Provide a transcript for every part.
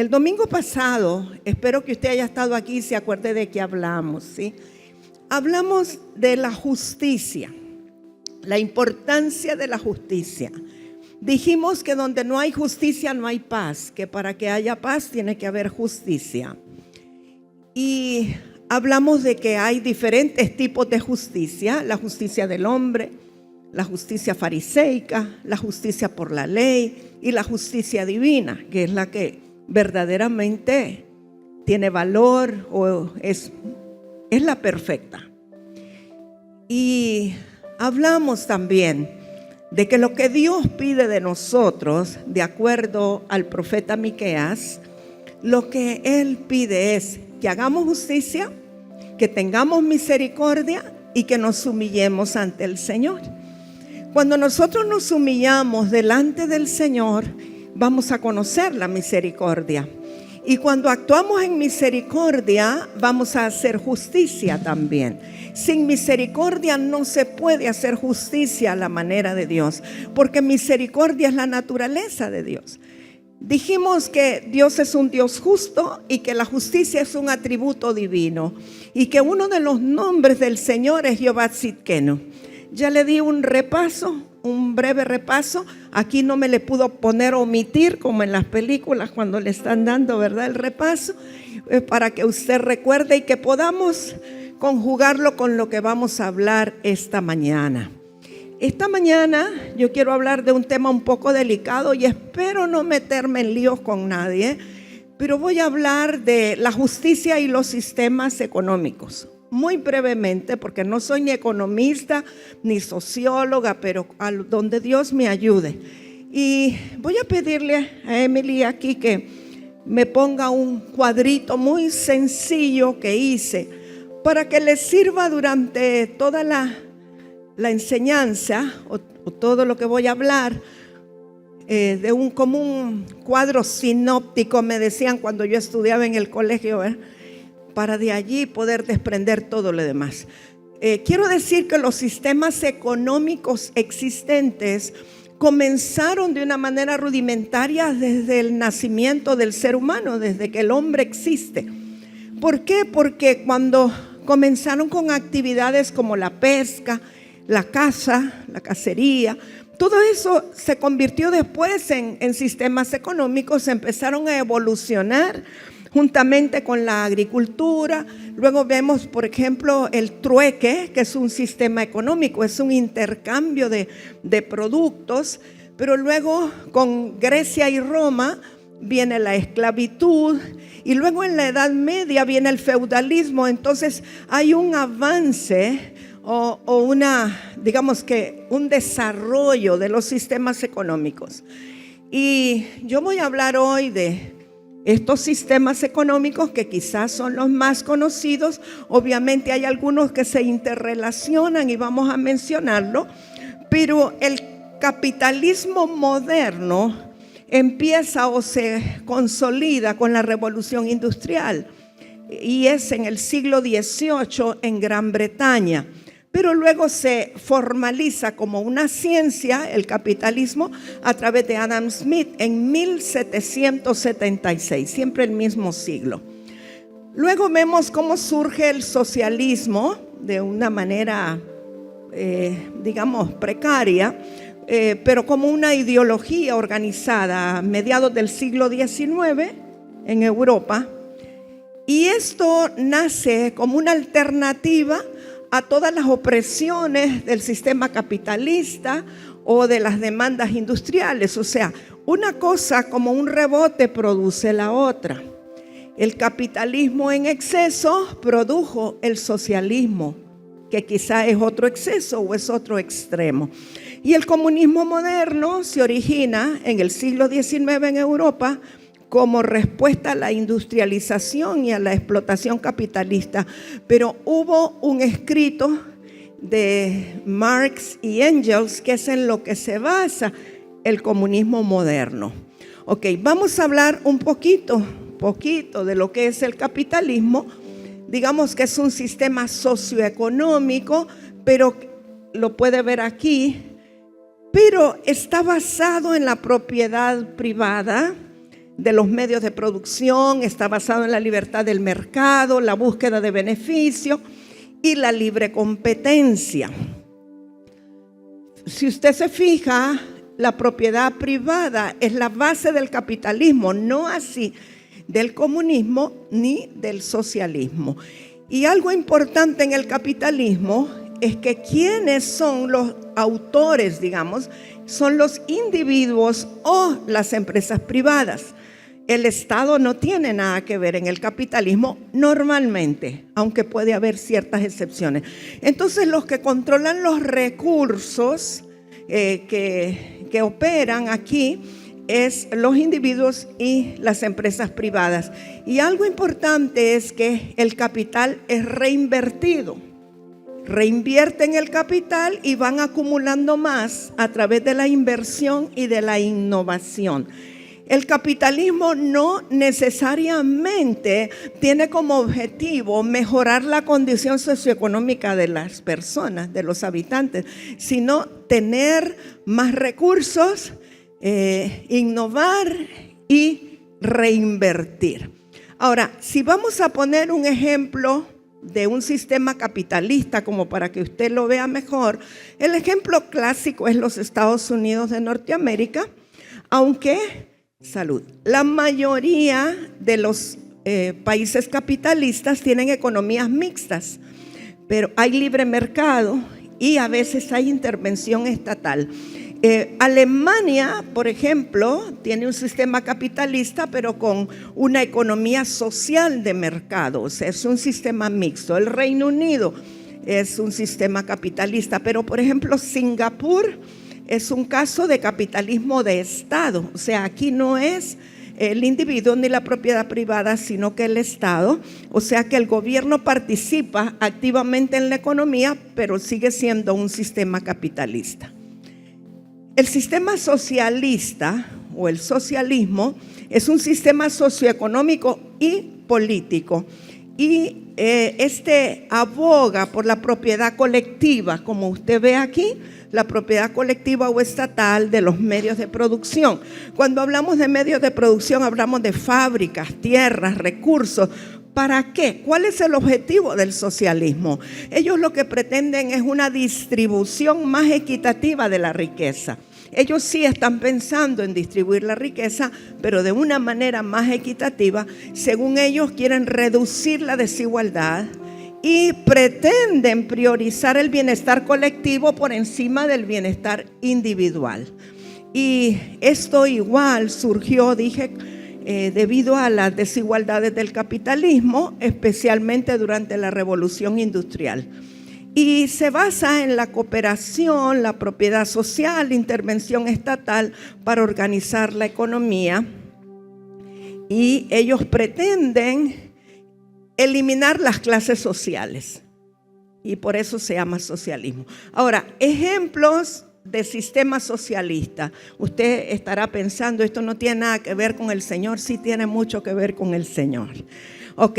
El domingo pasado, espero que usted haya estado aquí y se acuerde de qué hablamos, ¿sí? Hablamos de la justicia, la importancia de la justicia. Dijimos que donde no hay justicia no hay paz, que para que haya paz tiene que haber justicia. Y hablamos de que hay diferentes tipos de justicia: la justicia del hombre, la justicia fariseica, la justicia por la ley y la justicia divina, que es la que verdaderamente tiene valor o es la perfecta. Y hablamos también de que lo que Dios pide de nosotros, de acuerdo al profeta Miqueas, lo que Él pide es que hagamos justicia, que tengamos misericordia y que nos humillemos ante el Señor. Cuando nosotros nos humillamos delante del Señor, vamos a conocer la misericordia. Y cuando actuamos en misericordia, vamos a hacer justicia también. Sin misericordia no se puede hacer justicia a la manera de Dios, porque misericordia es la naturaleza de Dios. Dijimos que Dios es un Dios justo y que la justicia es un atributo divino, y que uno de los nombres del Señor es Jehová Tzidkenu. Ya le di un repaso, un breve repaso. Aquí no me le pudo poner omitir como en las películas cuando le están dando, ¿verdad?, el repaso, para que usted recuerde y que podamos conjugarlo con lo que vamos a hablar esta mañana. Esta mañana yo quiero hablar de un tema un poco delicado y espero no meterme en líos con nadie, pero voy a hablar de la justicia y los sistemas económicos. Muy brevemente, porque no soy ni economista ni socióloga, pero a donde Dios me ayude. Y voy a pedirle a Emily aquí que me ponga un cuadrito muy sencillo que hice para que le sirva durante toda la enseñanza o todo lo que voy a hablar, como un cuadro sinóptico, me decían cuando yo estudiaba en el colegio, para de allí poder desprender todo lo demás. Quiero decir que los sistemas económicos existentes comenzaron de una manera rudimentaria desde el nacimiento del ser humano, desde que el hombre existe. ¿Por qué? Porque cuando comenzaron con actividades como la pesca, la caza, la cacería, todo eso se convirtió después en sistemas económicos, empezaron a evolucionar juntamente con la agricultura. Luego vemos, por ejemplo, el trueque, que es un sistema económico, es un intercambio de productos. Pero luego con Grecia y Roma viene la esclavitud, y luego en la Edad Media viene el feudalismo. Entonces hay un avance o digamos que un desarrollo de los sistemas económicos. Y yo voy a hablar hoy de estos sistemas económicos que quizás son los más conocidos. Obviamente hay algunos que se interrelacionan y vamos a mencionarlo, pero el capitalismo moderno empieza o se consolida con la revolución industrial, y es en el siglo XVIII en Gran Bretaña. Pero luego se formaliza como una ciencia el capitalismo a través de Adam Smith en 1776, siempre el mismo siglo. Luego vemos cómo surge el socialismo de una manera, digamos, precaria, pero como una ideología organizada a mediados del siglo XIX en Europa. Y esto nace como una alternativa a todas las opresiones del sistema capitalista o de las demandas industriales. O sea, una cosa como un rebote produce la otra. El capitalismo en exceso produjo el socialismo, que quizá es otro exceso o es otro extremo. Y el comunismo moderno se origina en el siglo XIX en Europa como respuesta a la industrialización y a la explotación capitalista. Pero hubo un escrito de Marx y Engels que es en lo que se basa el comunismo moderno. Ok, vamos a hablar un poquito de lo que es el capitalismo. Digamos que es un sistema socioeconómico, pero lo puede ver aquí, pero está basado en la propiedad privada, de los medios de producción, está basado en la libertad del mercado, la búsqueda de beneficio y la libre competencia. Si usted se fija, la propiedad privada es la base del capitalismo, no así del comunismo ni del socialismo. Y algo importante en el capitalismo es que quienes son los autores, digamos, son los individuos o las empresas privadas. El Estado no tiene nada que ver en el capitalismo normalmente, aunque puede haber ciertas excepciones. Entonces, los que controlan los recursos que operan aquí es los individuos y las empresas privadas. Y algo importante es que el capital es reinvertido. Reinvierten el capital y van acumulando más a través de la inversión y de la innovación. El capitalismo no necesariamente tiene como objetivo mejorar la condición socioeconómica de las personas, de los habitantes, sino tener más recursos, innovar y reinvertir. Ahora, si vamos a poner un ejemplo de un sistema capitalista como para que usted lo vea mejor, el ejemplo clásico es los Estados Unidos de Norteamérica, aunque la mayoría de los países capitalistas tienen economías mixtas, pero hay libre mercado y a veces hay intervención estatal. Alemania, por ejemplo, tiene un sistema capitalista, pero con una economía social de mercado, o sea, es un sistema mixto. El Reino Unido es un sistema capitalista, pero por ejemplo, Singapur es un caso de capitalismo de Estado, o sea, aquí no es el individuo ni la propiedad privada, sino que el Estado, o sea que el gobierno participa activamente en la economía, pero sigue siendo un sistema capitalista. El sistema socialista o el socialismo es un sistema socioeconómico y político y este aboga por la propiedad colectiva, como usted ve aquí, la propiedad colectiva o estatal de los medios de producción. Cuando hablamos de medios de producción hablamos de fábricas, tierras, recursos. ¿Para qué? ¿Cuál es el objetivo del socialismo? Ellos lo que pretenden es una distribución más equitativa de la riqueza. Ellos sí están pensando en distribuir la riqueza, pero de una manera más equitativa. Según ellos, quieren reducir la desigualdad y pretenden priorizar el bienestar colectivo por encima del bienestar individual. Y esto igual surgió, debido a las desigualdades del capitalismo, especialmente durante la Revolución Industrial. Y se basa en la cooperación, la propiedad social, intervención estatal para organizar la economía. Y ellos pretenden eliminar las clases sociales. Y por eso se llama socialismo. Ahora, ejemplos de sistema socialista. Usted estará pensando, esto no tiene nada que ver con el Señor. Sí tiene mucho que ver con el Señor. Ok,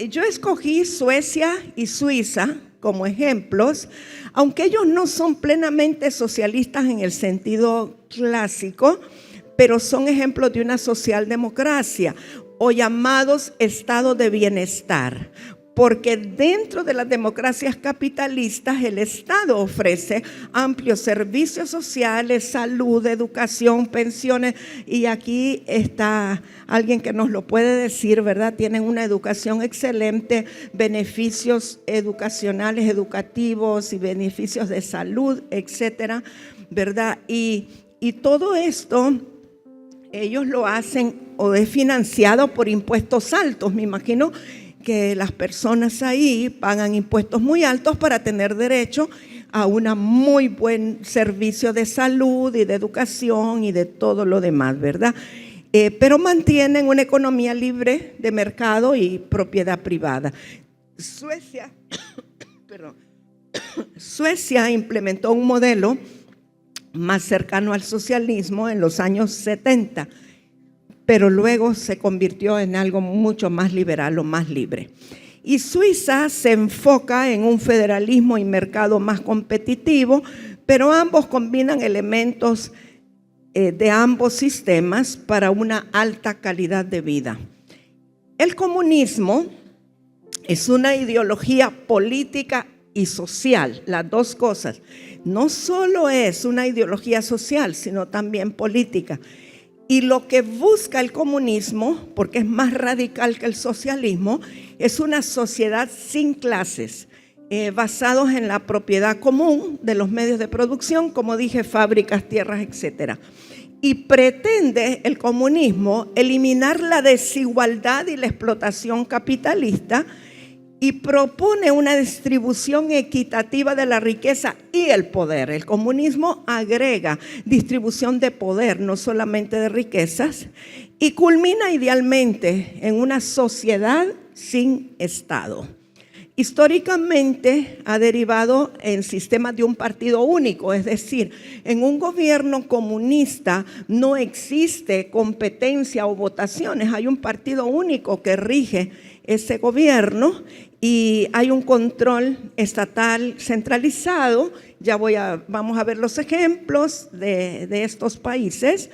yo escogí Suecia y Suiza como ejemplos, aunque ellos no son plenamente socialistas en el sentido clásico, pero son ejemplos de una socialdemocracia o llamados estados de bienestar. Porque dentro de las democracias capitalistas el Estado ofrece amplios servicios sociales, salud, educación, pensiones. Y aquí está alguien que nos lo puede decir, ¿verdad? Tienen una educación excelente, beneficios educacionales, educativos y beneficios de salud, etcétera, ¿verdad? Y todo esto ellos lo hacen o es financiado por impuestos altos, me imagino que las personas ahí pagan impuestos muy altos para tener derecho a un muy buen servicio de salud y de educación y de todo lo demás, ¿verdad? Pero mantienen una economía libre de mercado y propiedad privada. Suecia implementó un modelo más cercano al socialismo en los años 70, pero luego se convirtió en algo mucho más liberal o más libre. Y Suiza se enfoca en un federalismo y mercado más competitivo, pero ambos combinan elementos de ambos sistemas para una alta calidad de vida. El comunismo es una ideología política y social, las dos cosas. No solo es una ideología social, sino también política. Y lo que busca el comunismo, porque es más radical que el socialismo, es una sociedad sin clases, basados en la propiedad común de los medios de producción, como dije, fábricas, tierras, etcétera. Y pretende el comunismo eliminar la desigualdad y la explotación capitalista y propone una distribución equitativa de la riqueza y el poder. El comunismo agrega distribución de poder, no solamente de riquezas, y culmina idealmente en una sociedad sin Estado. Históricamente ha derivado en sistemas de un partido único, es decir, en un gobierno comunista no existe competencia o votaciones, hay un partido único que rige ese gobierno y hay un control estatal centralizado. Vamos a ver los ejemplos de estos países.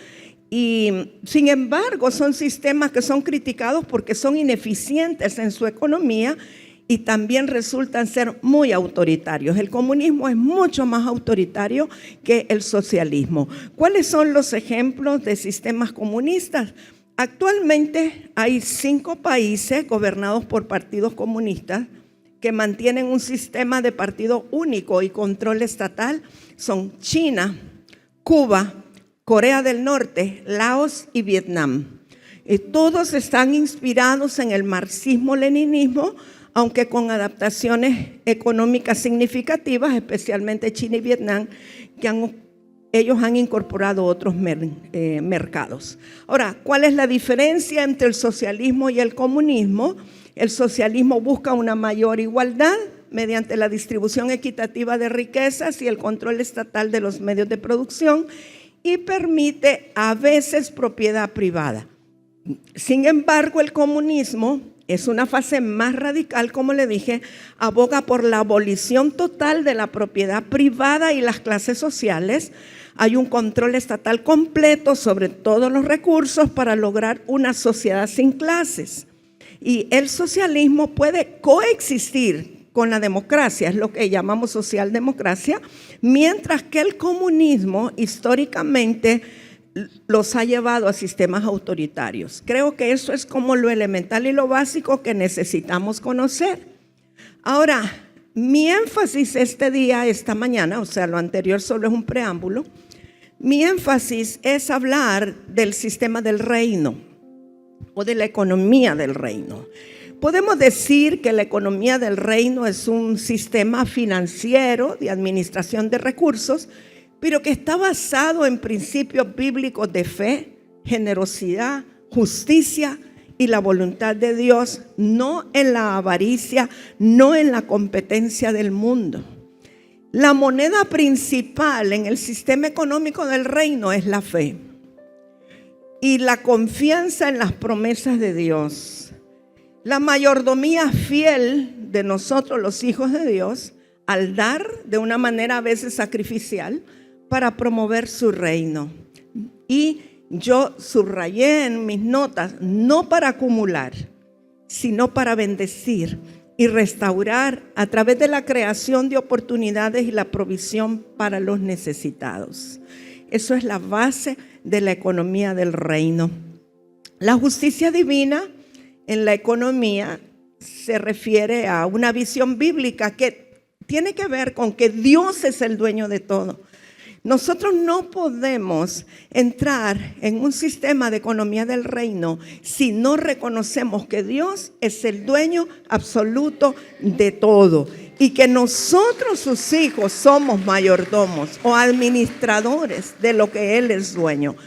Y sin embargo son sistemas que son criticados porque son ineficientes en su economía y también resultan ser muy autoritarios. El comunismo es mucho más autoritario que el socialismo. ¿Cuáles son los ejemplos de sistemas comunistas? Actualmente hay 5 países gobernados por partidos comunistas que mantienen un sistema de partido único y control estatal. Son China, Cuba, Corea del Norte, Laos y Vietnam. Todos están inspirados en el marxismo-leninismo, aunque con adaptaciones económicas significativas, especialmente China y Vietnam, que ellos han incorporado otros mercados. Ahora, ¿cuál es la diferencia entre el socialismo y el comunismo? El socialismo busca una mayor igualdad mediante la distribución equitativa de riquezas y el control estatal de los medios de producción y permite a veces propiedad privada. Sin embargo, el comunismo es una fase más radical, como le dije, aboga por la abolición total de la propiedad privada y las clases sociales. Hay un control estatal completo sobre todos los recursos para lograr una sociedad sin clases. Y el socialismo puede coexistir con la democracia, es lo que llamamos socialdemocracia, mientras que el comunismo históricamente los ha llevado a sistemas autoritarios. Creo que eso es como lo elemental y lo básico que necesitamos conocer. Ahora, mi énfasis esta mañana, o sea, lo anterior solo es un preámbulo, mi énfasis es hablar del sistema del reino o de la economía del reino. Podemos decir que la economía del reino es un sistema financiero de administración de recursos, pero que está basado en principios bíblicos de fe, generosidad, justicia y la voluntad de Dios, no en la avaricia, no en la competencia del mundo. La moneda principal en el sistema económico del reino es la fe y la confianza en las promesas de Dios. La mayordomía fiel de nosotros, los hijos de Dios, al dar de una manera a veces sacrificial, para promover su reino. Y yo subrayé en mis notas, no para acumular, sino para bendecir y restaurar a través de la creación de oportunidades y la provisión para los necesitados. Eso es la base de la economía del reino. La justicia divina en la economía se refiere a una visión bíblica que tiene que ver con que Dios es el dueño de todo. Nosotros no podemos entrar en un sistema de economía del reino si no reconocemos que Dios es el dueño absoluto de todo y que nosotros, sus hijos, somos mayordomos o administradores de lo que Él es dueño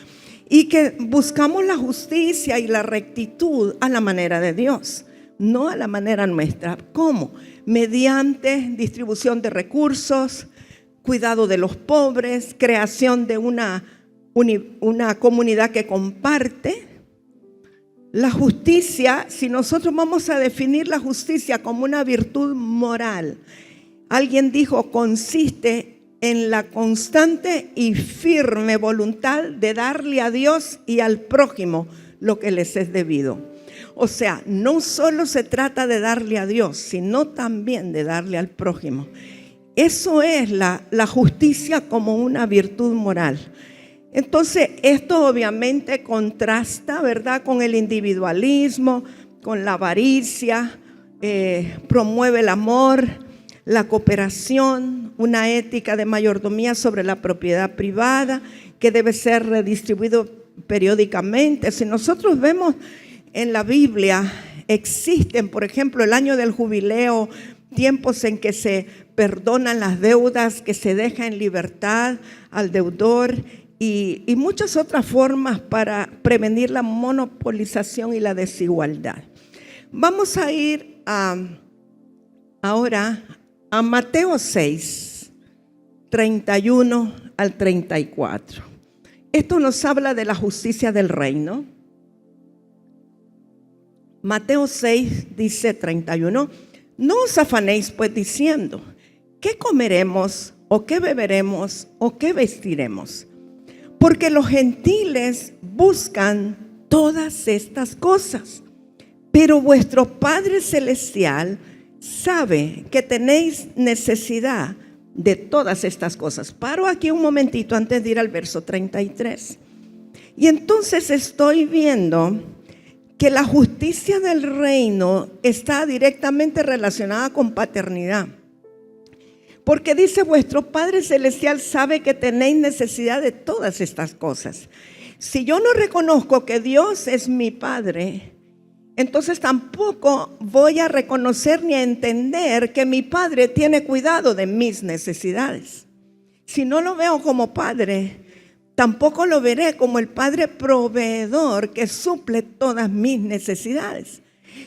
y que buscamos la justicia y la rectitud a la manera de Dios, no a la manera nuestra. ¿Cómo? Mediante distribución de recursos, cuidado de los pobres, creación de una comunidad que comparte. La justicia, si nosotros vamos a definir la justicia como una virtud moral, alguien dijo, consiste en la constante y firme voluntad de darle a Dios y al prójimo lo que les es debido. O sea, no solo se trata de darle a Dios, sino también de darle al prójimo. Eso es la justicia como una virtud moral. Entonces, esto obviamente contrasta, ¿verdad?, con el individualismo, con la avaricia, promueve el amor, la cooperación, una ética de mayordomía sobre la propiedad privada que debe ser redistribuido periódicamente. Si nosotros vemos en la Biblia, existen, por ejemplo, el año del jubileo, tiempos en que se perdonan las deudas, que se deja en libertad al deudor y muchas otras formas para prevenir la monopolización y la desigualdad. Vamos a ir ahora a Mateo 6, 31 al 34. Esto nos habla de la justicia del reino. Mateo 6 dice 31, no os afanéis pues diciendo, ¿qué comeremos o qué beberemos o qué vestiremos? Porque los gentiles buscan todas estas cosas, pero vuestro Padre Celestial sabe que tenéis necesidad de todas estas cosas. Paro aquí un momentito antes de ir al verso 33. Y entonces estoy viendo que la justicia del reino está directamente relacionada con paternidad. Porque dice, vuestro Padre Celestial sabe que tenéis necesidad de todas estas cosas. Si yo no reconozco que Dios es mi Padre, entonces tampoco voy a reconocer ni a entender que mi Padre tiene cuidado de mis necesidades. Si no lo veo como Padre, tampoco lo veré como el Padre proveedor que suple todas mis necesidades.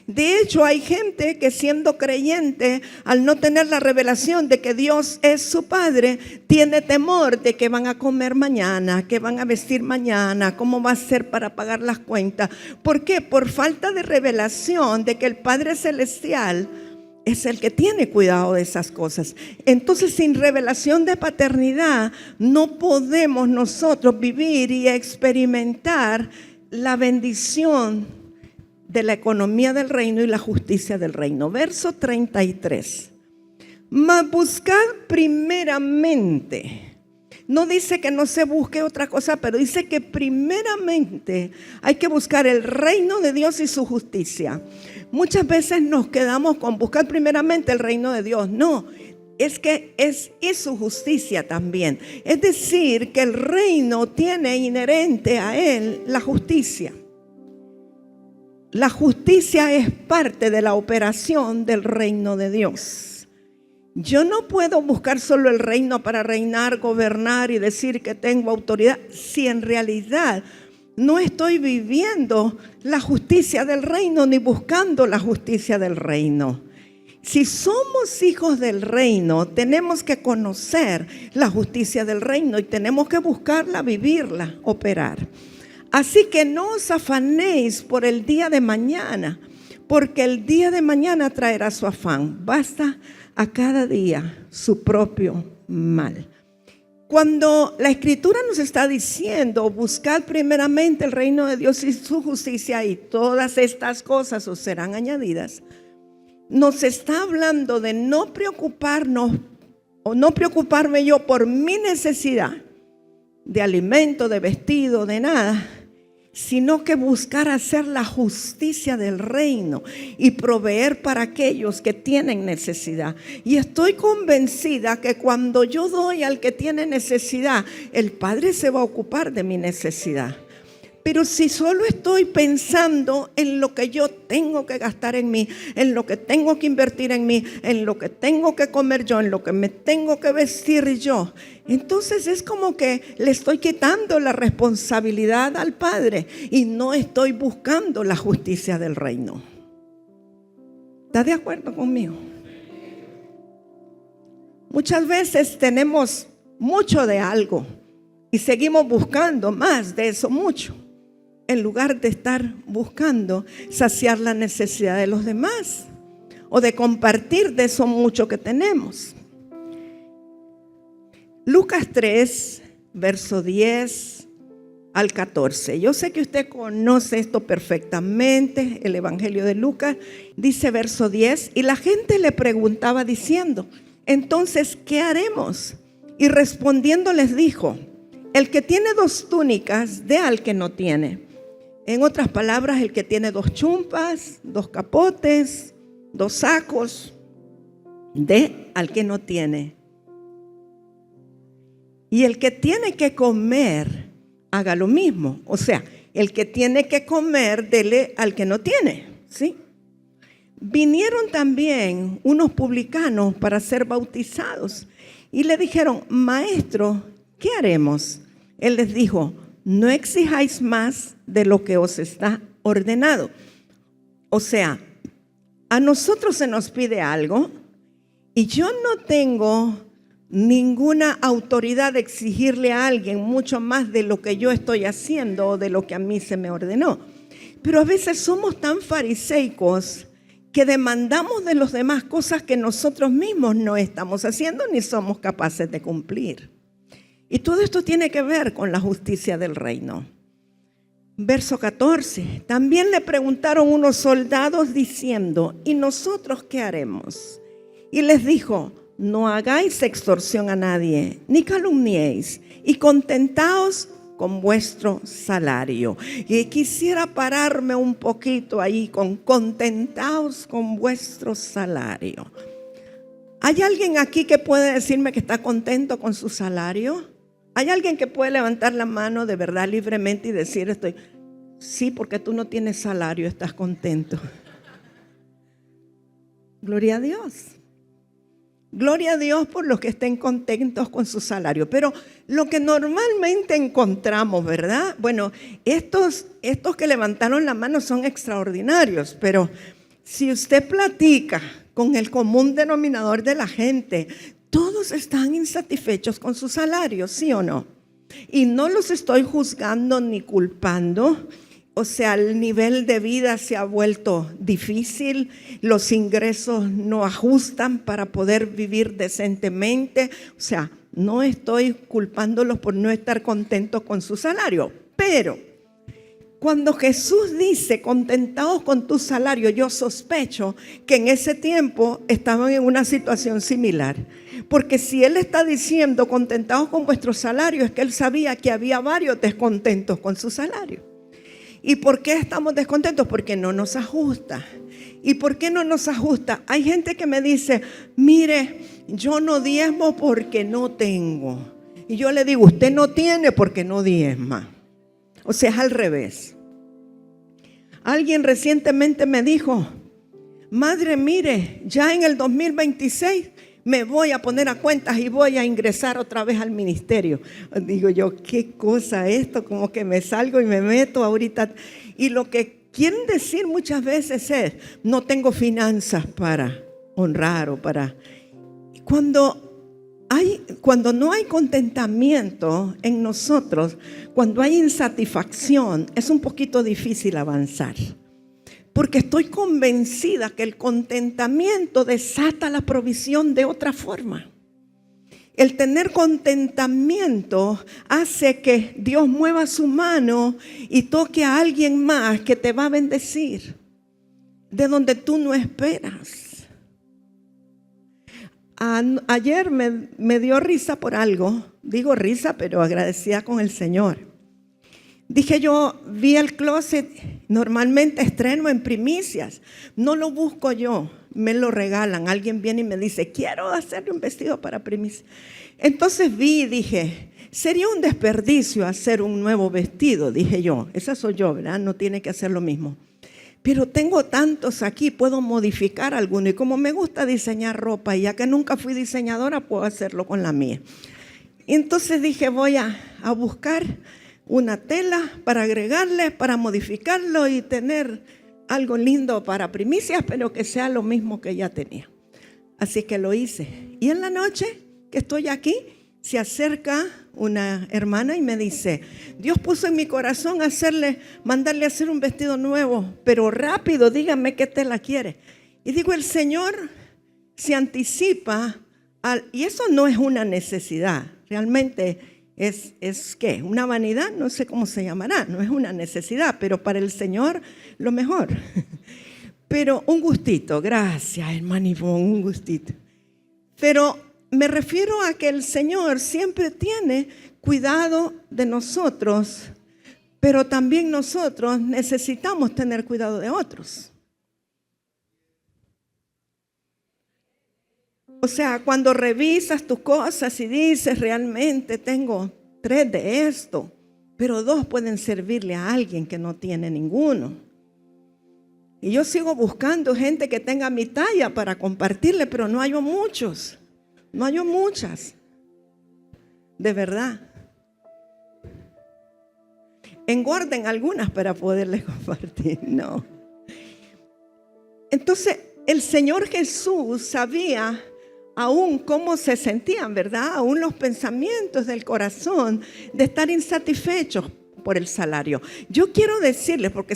De hecho, hay gente que siendo creyente, al no tener la revelación de que Dios es su Padre, tiene temor de que van a comer mañana, que van a vestir mañana, cómo va a ser para pagar las cuentas. ¿Por qué? Por falta de revelación de que el Padre Celestial es el que tiene cuidado de esas cosas. Entonces, sin revelación de paternidad, no podemos nosotros vivir y experimentar la bendición de la economía del reino y la justicia del reino. Verso 33. Mas buscad primeramente. No dice que no se busque otra cosa, pero dice que primeramente hay que buscar el reino de Dios y su justicia. Muchas veces nos quedamos con buscar primeramente el reino de Dios. No, es que es su justicia también. Es decir, que el reino tiene inherente a él la justicia. La justicia es parte de la operación del reino de Dios. Yo no puedo buscar solo el reino para reinar, gobernar y decir que tengo autoridad, si en realidad no estoy viviendo la justicia del reino ni buscando la justicia del reino. Si somos hijos del reino, tenemos que conocer la justicia del reino y tenemos que buscarla, vivirla, operar. Así que no os afanéis por el día de mañana, porque el día de mañana traerá su afán. Basta a cada día su propio mal. Cuando la Escritura nos está diciendo, buscad primeramente el reino de Dios y su justicia, y todas estas cosas os serán añadidas, nos está hablando de no preocuparnos o no preocuparme yo por mi necesidad de alimento, de vestido, de nada, sino que buscar hacer la justicia del reino y proveer para aquellos que tienen necesidad. Y estoy convencida que cuando yo doy al que tiene necesidad, el Padre se va a ocupar de mi necesidad. Pero si solo estoy pensando en lo que yo tengo que gastar en mí, en lo que tengo que invertir en mí, en lo que tengo que comer yo, en lo que me tengo que vestir yo, entonces es como que le estoy quitando la responsabilidad al Padre y no estoy buscando la justicia del reino. ¿Está de acuerdo conmigo? Muchas veces tenemos mucho de algo y seguimos buscando más de eso mucho, en lugar de estar buscando saciar la necesidad de los demás o de compartir de eso mucho que tenemos. Lucas 3, verso 10 al 14. Yo sé que usted conoce esto perfectamente, el Evangelio de Lucas. Dice verso 10, y la gente le preguntaba diciendo, entonces, ¿qué haremos? Y respondiendo les dijo, el que tiene 2 túnicas, dé al que no tiene. En otras palabras, el que tiene 2 chumpas, 2 capotes, 2 sacos, dé al que no tiene. Y el que tiene que comer, haga lo mismo. O sea, el que tiene que comer, dele al que no tiene, ¿sí? Vinieron también unos publicanos para ser bautizados y le dijeron, maestro, ¿qué haremos? Él les dijo, no exijáis más de lo que os está ordenado. O sea, a nosotros se nos pide algo y yo no tengo ninguna autoridad de exigirle a alguien mucho más de lo que yo estoy haciendo o de lo que a mí se me ordenó. Pero a veces somos tan fariseicos que demandamos de los demás cosas que nosotros mismos no estamos haciendo ni somos capaces de cumplir. Y todo esto tiene que ver con la justicia del reino. Verso 14. También le preguntaron unos soldados diciendo, ¿y nosotros qué haremos? Y les dijo, no hagáis extorsión a nadie, ni calumniéis, y contentaos con vuestro salario. Y quisiera pararme un poquito ahí con contentaos con vuestro salario. ¿Hay alguien aquí que puede decirme que está contento con su salario? ¿Hay alguien que puede levantar la mano de verdad libremente y decir sí, porque tú no tienes salario, estás contento? Gloria a Dios. Gloria a Dios por los que estén contentos con su salario. Pero lo que normalmente encontramos, ¿verdad? Bueno, estos que levantaron la mano son extraordinarios, pero si usted platica con el común denominador de la gente, todos están insatisfechos con su salario, ¿sí o no? Y no los estoy juzgando ni culpando. O sea, el nivel de vida se ha vuelto difícil, los ingresos no ajustan para poder vivir decentemente. O sea, no estoy culpándolos por no estar contentos con su salario. Pero cuando Jesús dice, contentaos con tu salario, yo sospecho que en ese tiempo estaban en una situación similar. Porque si Él está diciendo, contentaos con vuestro salario, es que Él sabía que había varios descontentos con su salario. ¿Y por qué estamos descontentos? Porque no nos ajusta. ¿Y por qué no nos ajusta? Hay gente que me dice, mire, yo no diezmo porque no tengo. Y yo le digo, usted no tiene porque no diezma. O sea, es al revés. Alguien recientemente me dijo, madre, mire, ya en el 2026 me voy a poner a cuentas y voy a ingresar otra vez al ministerio. Digo yo, ¿qué cosa esto? Como que me salgo y me meto ahorita. Y lo que quieren decir muchas veces es, no tengo finanzas para honrar o para... Cuando no hay contentamiento en nosotros, cuando hay insatisfacción, es un poquito difícil avanzar. Porque estoy convencida que el contentamiento desata la provisión de otra forma. El tener contentamiento hace que Dios mueva su mano y toque a alguien más que te va a bendecir de donde tú no esperas. Ayer me dio risa por algo. Digo risa, pero agradecida con el Señor. Dije yo, vi el closet, normalmente estreno en primicias, no lo busco yo, me lo regalan, alguien viene y me dice, quiero hacerle un vestido para primicias. Entonces vi y dije, sería un desperdicio hacer un nuevo vestido, dije yo, esa soy yo, ¿verdad? No tiene que hacer lo mismo. Pero tengo tantos aquí, puedo modificar alguno y como me gusta diseñar ropa y ya que nunca fui diseñadora, puedo hacerlo con la mía. Y entonces dije, voy a buscar una tela para agregarle, para modificarlo y tener algo lindo para primicias, pero que sea lo mismo que ya tenía. Así que lo hice. Y en la noche que estoy aquí, se acerca una hermana y me dice, Dios puso en mi corazón mandarle a hacer un vestido nuevo, pero rápido, dígame qué tela quiere. Y digo, el Señor se anticipa, y eso no es una necesidad. Realmente es ¿qué? Una vanidad, no sé cómo se llamará, no es una necesidad, pero para el Señor lo mejor. Pero un gustito, gracias hermano Ivonne, un gustito. Pero me refiero a que el Señor siempre tiene cuidado de nosotros, pero también nosotros necesitamos tener cuidado de otros. O sea, cuando revisas tus cosas y dices, realmente tengo 3 de esto, pero 2 pueden servirle a alguien que no tiene ninguno. Y yo sigo buscando gente que tenga mi talla para compartirle, pero no hallo muchos, no hallo muchas, de verdad. Engorden algunas para poderles compartir, no. Entonces, el Señor Jesús sabía aún cómo se sentían, ¿verdad? Aún los pensamientos del corazón de estar insatisfechos por el salario. Yo quiero decirles, porque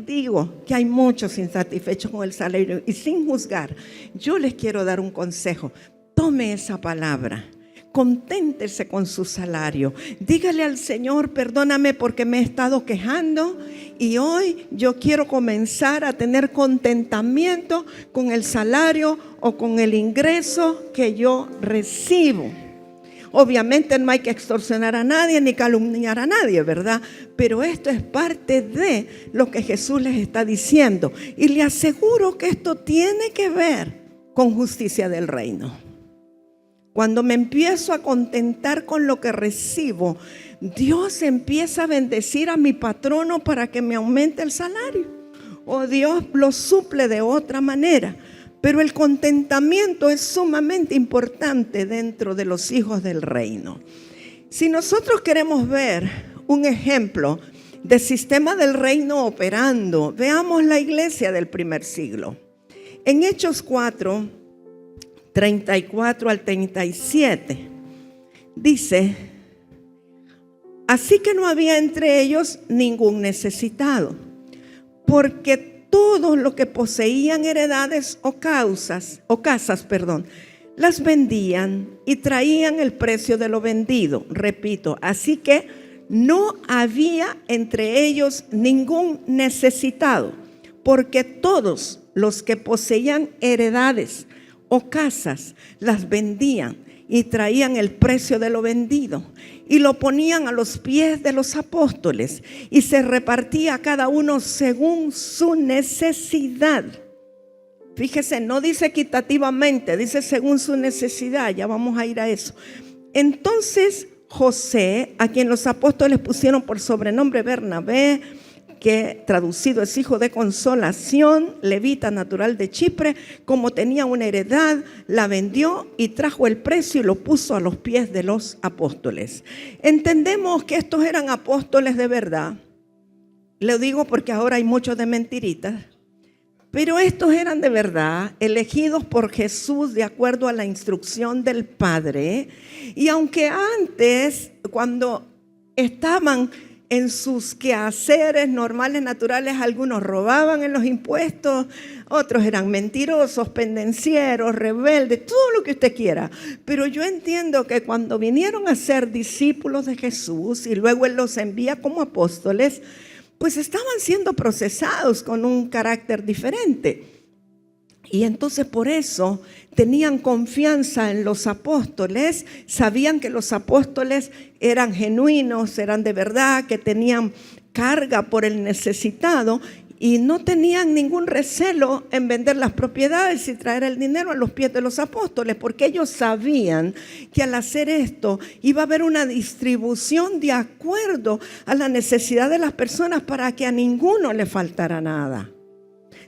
digo que hay muchos insatisfechos con el salario y sin juzgar, yo les quiero dar un consejo. Tome esa palabra. Conténtese con su salario. Dígale al Señor, perdóname porque me he estado quejando y hoy yo quiero comenzar a tener contentamiento con el salario o con el ingreso que yo recibo. Obviamente no hay que extorsionar a nadie ni calumniar a nadie, ¿verdad? Pero esto es parte de lo que Jesús les está diciendo. Y le aseguro que esto tiene que ver con justicia del reino. Cuando me empiezo a contentar con lo que recibo, Dios empieza a bendecir a mi patrono para que me aumente el salario. O Dios lo suple de otra manera. Pero el contentamiento es sumamente importante dentro de los hijos del reino. Si nosotros queremos ver un ejemplo de sistema del reino operando, veamos la iglesia del primer siglo. En Hechos 4, 34 al 37, dice: así que no había entre ellos ningún necesitado, porque todos los que poseían heredades o casas, las vendían y traían el precio de lo vendido. Repito, así que no había entre ellos ningún necesitado, porque todos los que poseían heredades o casas las vendían y traían el precio de lo vendido y lo ponían a los pies de los apóstoles y se repartía a cada uno según su necesidad. Fíjese, no dice equitativamente, dice según su necesidad. Ya vamos a ir a eso. Entonces José, a quien los apóstoles pusieron por sobrenombre Bernabé, que traducido es hijo de consolación, levita natural de Chipre, como tenía una heredad, la vendió y trajo el precio y lo puso a los pies de los apóstoles. Entendemos que estos eran apóstoles de verdad. Lo digo porque ahora hay muchos de mentiritas. Pero estos eran de verdad, elegidos por Jesús de acuerdo a la instrucción del Padre. Y aunque antes, cuando estaban en sus quehaceres normales, naturales, algunos robaban en los impuestos, otros eran mentirosos, pendencieros, rebeldes, todo lo que usted quiera. Pero yo entiendo que cuando vinieron a ser discípulos de Jesús y luego Él los envía como apóstoles, pues estaban siendo procesados con un carácter diferente. Y entonces por eso tenían confianza en los apóstoles, sabían que los apóstoles eran genuinos, eran de verdad, que tenían carga por el necesitado y no tenían ningún recelo en vender las propiedades y traer el dinero a los pies de los apóstoles, porque ellos sabían que al hacer esto iba a haber una distribución de acuerdo a la necesidad de las personas para que a ninguno le faltara nada.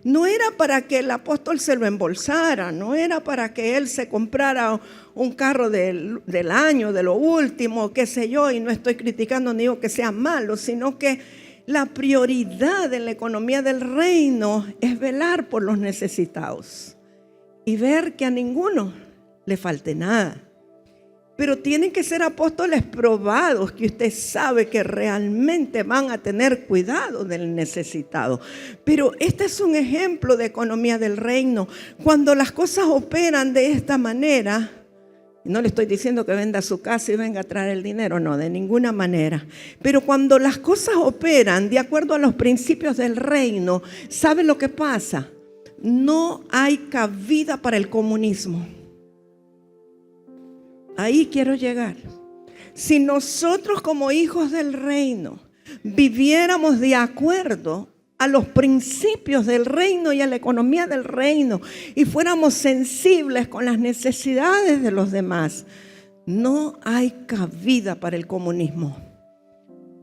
No era para que el apóstol se lo embolsara, no era para que él se comprara un carro del año, de lo último, qué sé yo, y no estoy criticando ni digo que sea malo, sino que la prioridad en la economía del reino es velar por los necesitados y ver que a ninguno le falte nada. Pero tienen que ser apóstoles probados, que usted sabe que realmente van a tener cuidado del necesitado. Pero este es un ejemplo de economía del reino. Cuando las cosas operan de esta manera, No le estoy diciendo que venda su casa y venga a traer el dinero, no, de ninguna manera. Pero cuando las cosas operan de acuerdo a los principios del reino, ¿sabe lo que pasa? No hay cabida para el comunismo. Ahí quiero llegar. Si nosotros como hijos del reino viviéramos de acuerdo a los principios del reino y a la economía del reino y fuéramos sensibles con las necesidades de los demás, no hay cabida para el comunismo,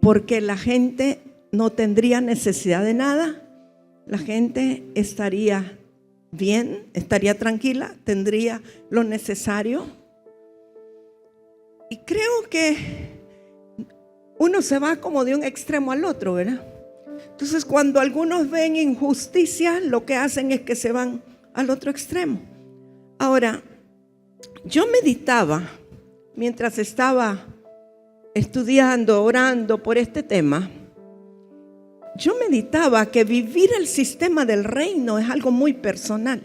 porque la gente no tendría necesidad de nada, la gente estaría bien, estaría tranquila, tendría lo necesario. Y creo que uno se va como de un extremo al otro, ¿verdad? Entonces, cuando algunos ven injusticia, lo que hacen es que se van al otro extremo. Ahora, yo meditaba mientras estaba estudiando, orando por este tema. Yo meditaba que vivir el sistema del reino es algo muy personal.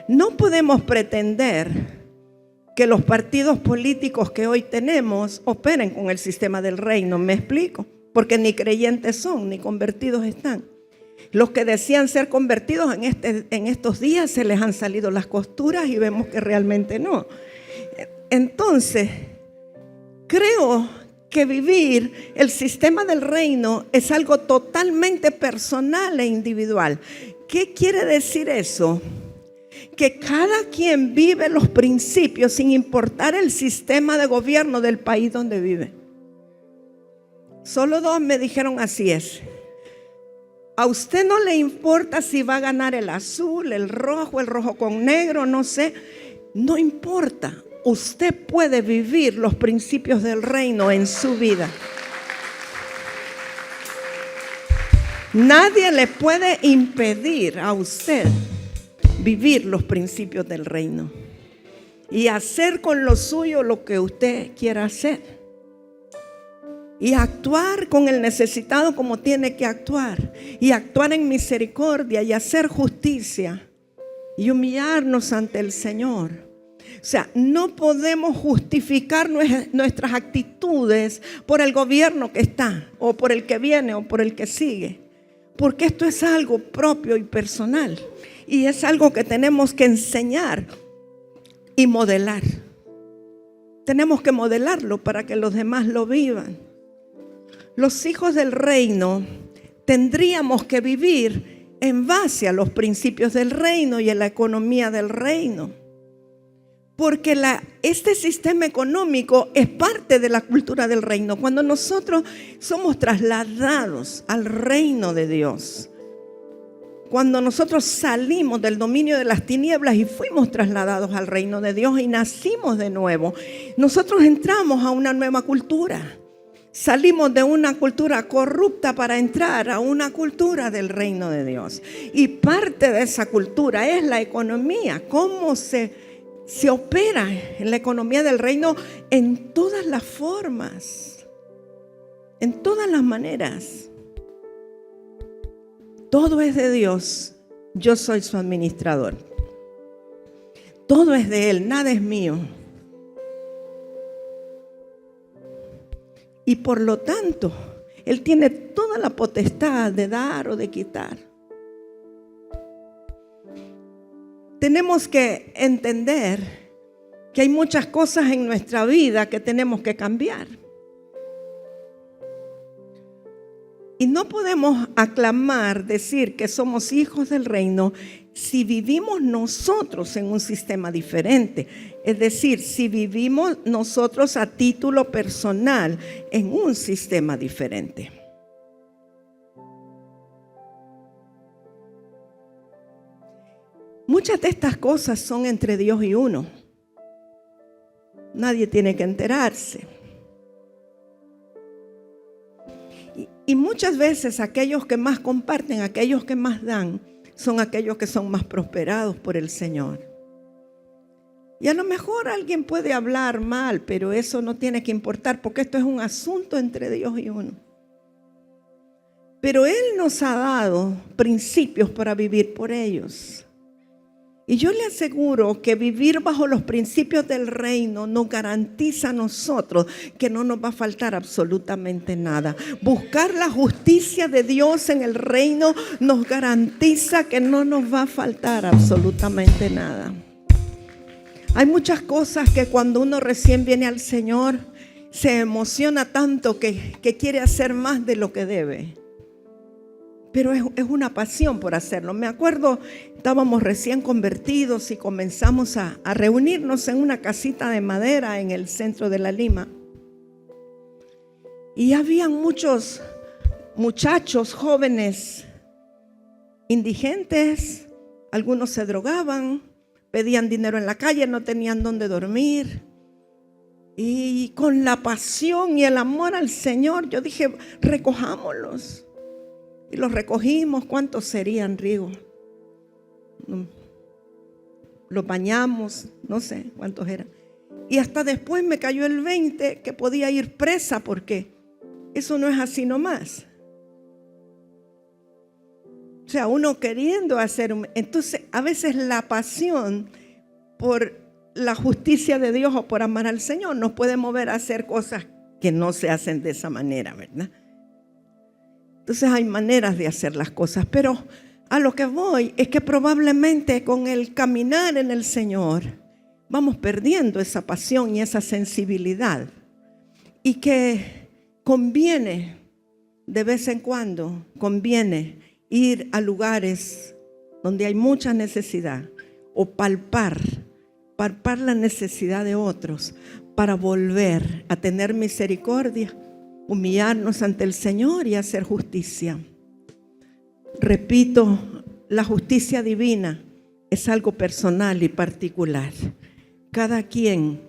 No podemos pretender que los partidos políticos que hoy tenemos operen con el sistema del reino. ¿Me explico? Porque ni creyentes son, ni convertidos están. Los que decían ser convertidos en estos días se les han salido las costuras y vemos que realmente no. Entonces, creo que vivir el sistema del reino es algo totalmente personal e individual. ¿Qué quiere decir eso? Que cada quien vive los principios sin importar el sistema de gobierno del país donde vive. Solo dos me dijeron así es. A usted no le importa si va a ganar el azul, el rojo con negro, no sé. No importa. Usted puede vivir los principios del reino en su vida. Nadie le puede impedir a usted vivir los principios del reino y hacer con lo suyo lo que usted quiera hacer. Y actuar con el necesitado como tiene que actuar. Y actuar en misericordia y hacer justicia. Y humillarnos ante el Señor. O sea, no podemos justificar nuestras actitudes por el gobierno que está, o por el que viene, o por el que sigue. Porque esto es algo propio y personal. Y es algo que tenemos que enseñar y modelar. Tenemos que modelarlo para que los demás lo vivan. Los hijos del reino tendríamos que vivir en base a los principios del reino y a la economía del reino. Porque este sistema económico es parte de la cultura del reino. Cuando nosotros somos trasladados al reino de Dios, cuando nosotros salimos del dominio de las tinieblas y fuimos trasladados al reino de Dios y nacimos de nuevo, nosotros entramos a una nueva cultura. Salimos de una cultura corrupta para entrar a una cultura del reino de Dios. Y parte de esa cultura es la economía, cómo se opera en la economía del reino en todas las formas, en todas las maneras. Todo es de Dios, yo soy su administrador. Todo es de Él, nada es mío. Y por lo tanto, Él tiene toda la potestad de dar o de quitar. Tenemos que entender que hay muchas cosas en nuestra vida que tenemos que cambiar. Y no podemos aclamar, decir que somos hijos del reino si vivimos nosotros en un sistema diferente. Es decir, si vivimos nosotros a título personal en un sistema diferente. Muchas de estas cosas son entre Dios y uno. Nadie tiene que enterarse. Y muchas veces aquellos que más comparten, aquellos que más dan, son aquellos que son más prosperados por el Señor. Y a lo mejor alguien puede hablar mal, pero eso no tiene que importar, porque esto es un asunto entre Dios y uno. Pero Él nos ha dado principios para vivir por ellos. Y yo le aseguro que vivir bajo los principios del reino nos garantiza a nosotros que no nos va a faltar absolutamente nada. Buscar la justicia de Dios en el reino nos garantiza que no nos va a faltar absolutamente nada. Hay muchas cosas que cuando uno recién viene al Señor se emociona tanto que quiere hacer más de lo que debe. Pero es una pasión por hacerlo. Me acuerdo, estábamos recién convertidos y comenzamos a reunirnos en una casita de madera en el centro de La Lima. Y habían muchos muchachos jóvenes indigentes, algunos se drogaban, pedían dinero en la calle, no tenían dónde dormir. Y con la pasión y el amor al Señor, yo dije, recojámoslos. Y los recogimos. ¿Cuántos serían, Rigo? Los bañamos, no sé cuántos eran. Y hasta después me cayó el 20 que podía ir presa, porque eso no es así nomás. O sea, uno queriendo hacer. Entonces, a veces la pasión por la justicia de Dios o por amar al Señor nos puede mover a hacer cosas que no se hacen de esa manera, ¿verdad? Entonces hay maneras de hacer las cosas, pero a lo que voy es que probablemente con el caminar en el Señor vamos perdiendo esa pasión y esa sensibilidad, y que conviene de vez en cuando, conviene ir a lugares donde hay mucha necesidad o palpar la necesidad de otros para volver a tener misericordia, humillarnos ante el Señor y hacer justicia. Repito, la justicia divina es algo personal y particular. Cada quien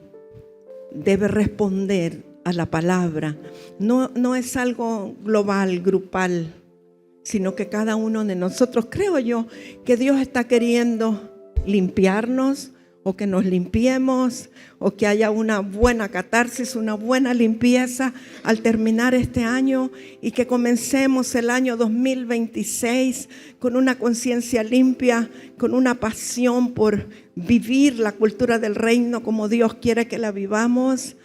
debe responder a la palabra. No es algo global, grupal, sino que cada uno de nosotros, creo yo, que Dios está queriendo limpiarnos, o que nos limpiemos, o que haya una buena catarsis, una buena limpieza al terminar este año, y que comencemos el año 2026 con una conciencia limpia, con una pasión por vivir la cultura del reino como Dios quiere que la vivamos.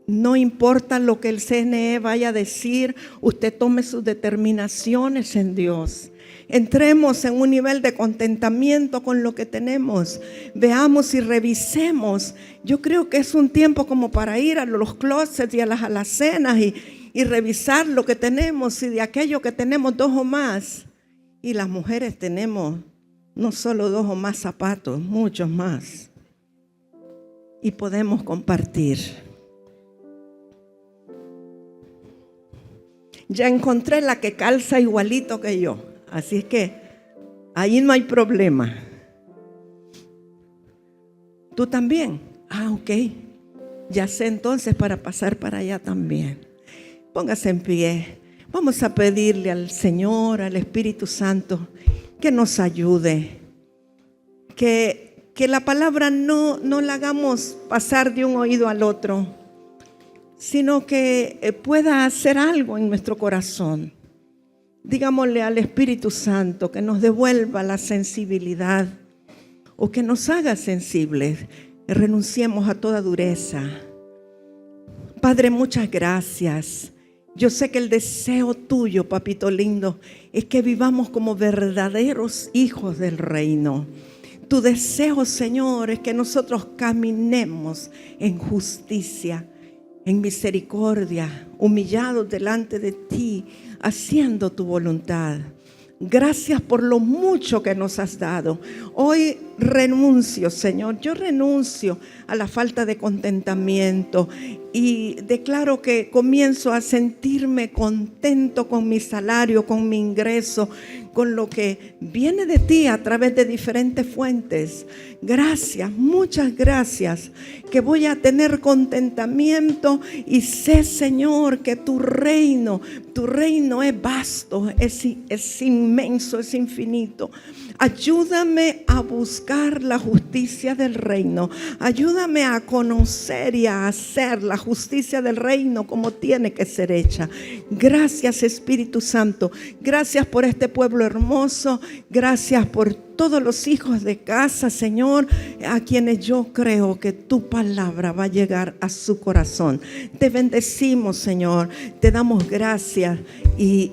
No importa lo que el CNE vaya a decir, usted tome sus determinaciones en Dios. Entremos en un nivel de contentamiento con lo que tenemos. Veamos y revisemos. Yo creo que es un tiempo como para ir a los closets y a las alacenas y revisar lo que tenemos, y de aquello que tenemos 2 o más. Y las mujeres tenemos no solo 2 o más zapatos, muchos más. Y podemos compartir. Ya encontré la que calza igualito que yo. Así es que ahí no hay problema. ¿Tú también? Ok. Ya sé entonces para pasar para allá también. Póngase en pie. Vamos a pedirle al Señor, al Espíritu Santo, que nos ayude. Que la palabra no la hagamos pasar de un oído al otro, sino que pueda hacer algo en nuestro corazón. Digámosle al Espíritu Santo que nos devuelva la sensibilidad, o que nos haga sensibles. Renunciemos a toda dureza. Padre, muchas gracias. Yo sé que el deseo tuyo, papito lindo, es que vivamos como verdaderos hijos del reino. Tu deseo, Señor, es que nosotros caminemos en justicia, en misericordia, humillados delante de ti, haciendo tu voluntad. Gracias por lo mucho que nos has dado. Hoy renuncio, Señor, yo renuncio a la falta de contentamiento y declaro que comienzo a sentirme contento con mi salario, con mi ingreso, con lo que viene de ti a través de diferentes fuentes. Gracias, muchas gracias, que voy a tener contentamiento y sé, Señor, que tu reino es vasto, es inmenso, es infinito. Ayúdame a buscar la justicia del reino. Ayúdame a conocer y a hacer la justicia del reino como tiene que ser hecha. Gracias, Espíritu Santo. Gracias por este pueblo hermoso. Gracias por todos los hijos de casa, Señor, a quienes yo creo que tu palabra va a llegar a su corazón. Te bendecimos, Señor. Te damos gracias y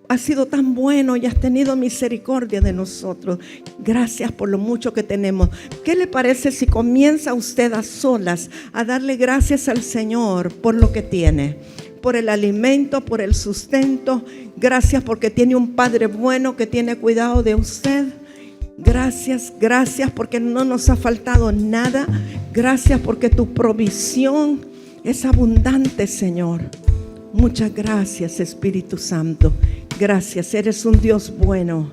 has sido tan bueno y has tenido misericordia de nosotros. Gracias por lo mucho que tenemos. ¿Qué le parece si comienza usted a solas a darle gracias al Señor por lo que tiene? Por el alimento, por el sustento. Gracias porque tiene un Padre bueno que tiene cuidado de usted. Gracias, gracias porque no nos ha faltado nada. Gracias porque tu provisión es abundante, Señor. Muchas gracias, Espíritu Santo. Gracias, eres un Dios bueno.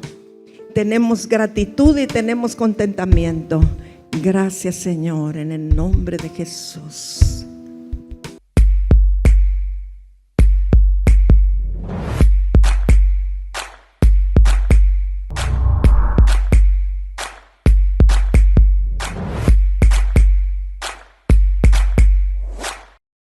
Tenemos gratitud y tenemos contentamiento. Gracias, Señor, en el nombre de Jesús.